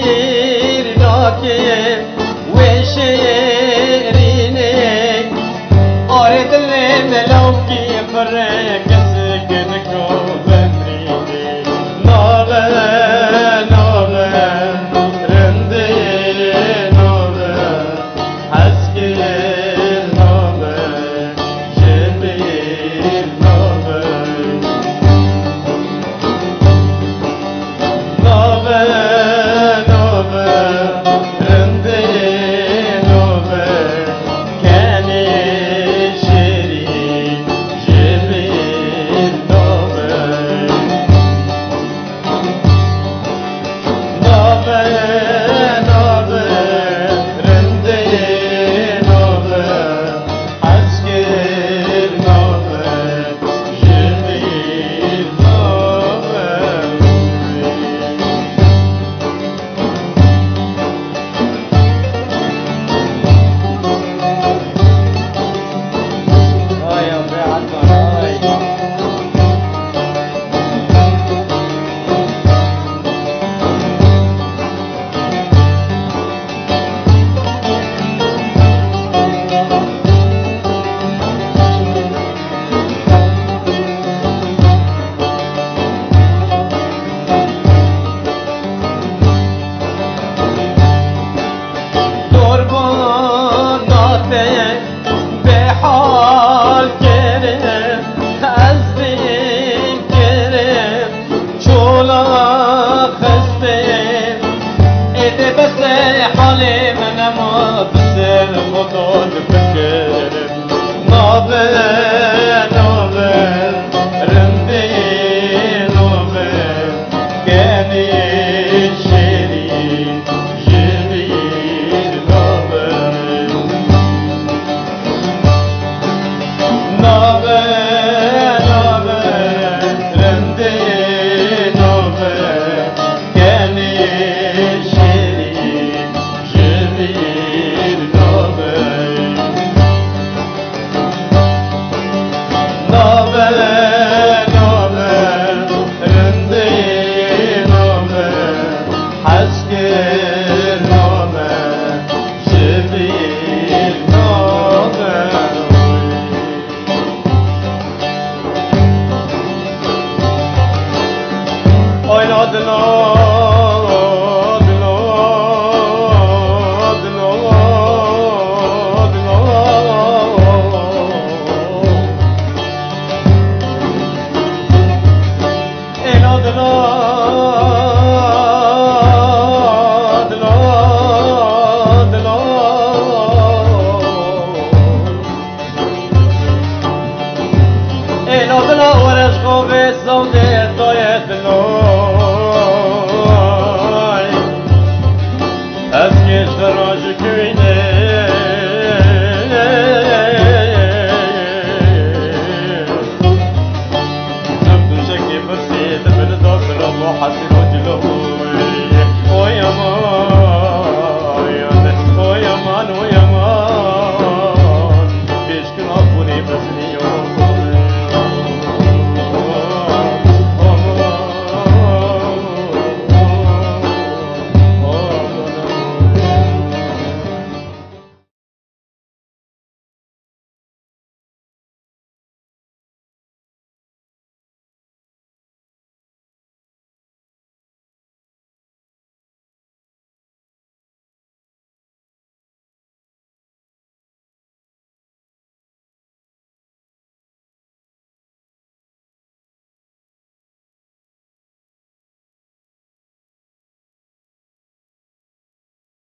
شیرناکه و شیرینه آره دل ملوکی فره کسی که نکو بمرینه ناوه ناوه رنده ناوه حسکر ناوه جبیر ناوه ناوه ناوه رنده ناوه کنی شیری جبیر ناوه ناوه ناوه رنده ناوه حسکر ناوه جبیر ناوه آی آبه عطان آی قرباناته به حال کرم از دین کرم چولا خستم ایده بس حال من اما بس خدا نفکرم نابه نابه رنده نابه گنی شیرین جبیر نابه نابه نابه رنده نابه گنی شیرین جبیر نابه نابه نابه رنده نابه حسکر نابه جبیر نابه آی نادنا از کشت راج کوین